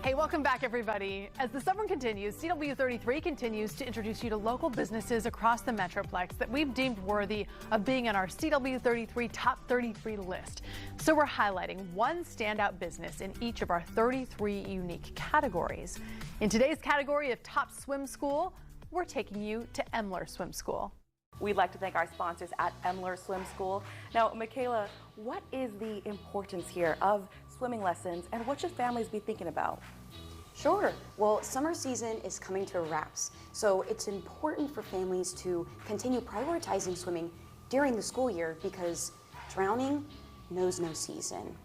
Hey, welcome back, everybody. As the summer continues, CW33 continues to introduce you to local businesses across the Metroplex that we've deemed worthy of being on our CW33 Top 33 list. So we're highlighting one standout business in each of our 33 unique categories. In today's category of Top Swim School, we're taking you to Emler Swim School. We'd like to thank our sponsors at Emler Swim School. Now, Michaela, what is the importance here of swimming lessons and what should families be thinking about? Sure. Well, summer season is coming to a wraps, so it's important for families to continue prioritizing swimming during the school year because drowning knows no season.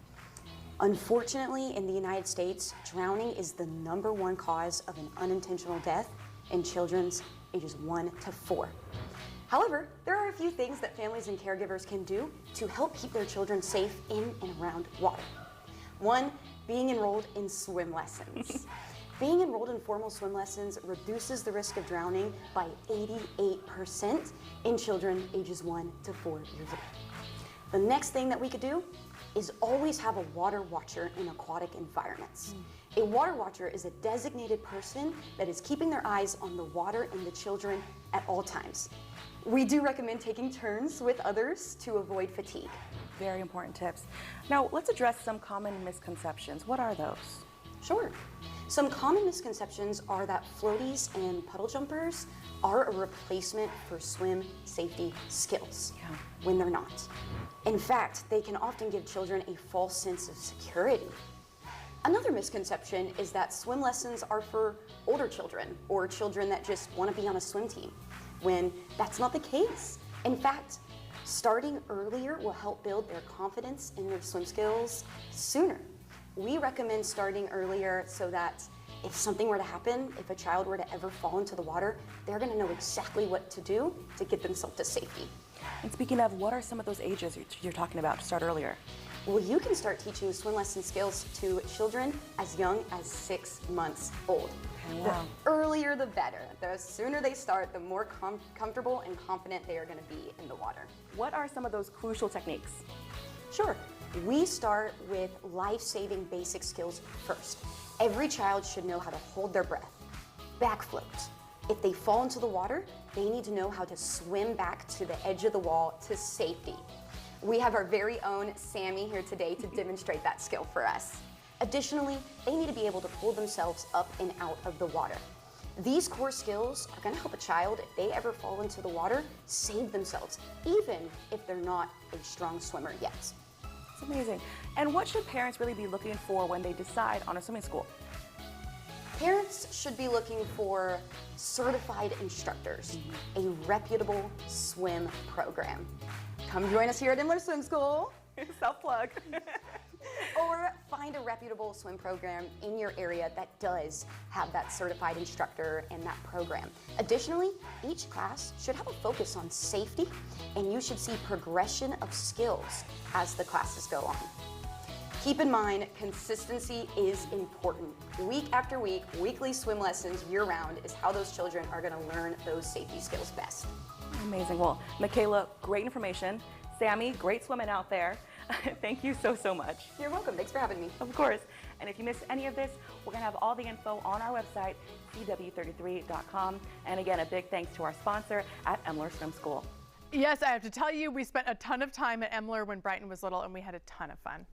Unfortunately, in the United States, drowning is the #1 cause of an unintentional death in children ages 1 to 4. However, there are a few things that families and caregivers can do to help keep their children safe in and around water. One, being enrolled in swim lessons. Being enrolled in formal swim lessons reduces the risk of drowning by 88% in children ages 1 to 4 years old. The next thing that we could do is always have a water watcher in aquatic environments. A water watcher is a designated person that is keeping their eyes on the water and the children at all times. We do recommend taking turns with others to avoid fatigue. Very important tips. Now, let's address some common misconceptions. What are those? Sure. Some common misconceptions are that floaties and puddle jumpers are a replacement for swim safety skills, when they're not. In fact, they can often give children a false sense of security. Another misconception is that swim lessons are for older children or children that just want to be on a swim team, when that's not the case. In fact, starting earlier will help build their confidence in their swim skills sooner. We recommend starting earlier so that if something were to happen, if a child were to ever fall into the water, they're going to know exactly what to do to get themselves to safety. And speaking of, what are some of those ages you're talking about to start earlier? Well, you can start teaching swim lesson skills to children as young as 6 months old. Okay, wow. The earlier the better. The sooner they start, the more comfortable and confident they are going to be in the water. What are some of those crucial techniques? Sure. We start with life-saving basic skills first. Every child should know how to hold their breath, back float. If they fall into the water, they need to know how to swim back to the edge of the wall to safety. We have our very own Sammy here today to demonstrate that skill for us. Additionally, they need to be able to pull themselves up and out of the water. These core skills are going to help a child, if they ever fall into the water, save themselves, even if they're not a strong swimmer yet. It's amazing. And what should parents really be looking for when they decide on a swimming school? Parents should be looking for certified instructors, a reputable swim program. Come join us here at Emler Swim School. Self-plug. Or find a reputable swim program in your area that does have that certified instructor and that program. Additionally, each class should have a focus on safety, and you should see progression of skills as the classes go on. Keep in mind, consistency is important. Week after week, weekly swim lessons year-round is how those children are going to learn those safety skills best. Amazing. Well, Michaela, great information. Sammy, great swimming out there. Thank you so much. You're welcome. Thanks for having me. Of course. And if you missed any of this, we're going to have all the info on our website, cw33.com. And again, a big thanks to our sponsor at Emler Swim School. Yes, I have to tell you, we spent a ton of time at Emler when Brighton was little, and we had a ton of fun.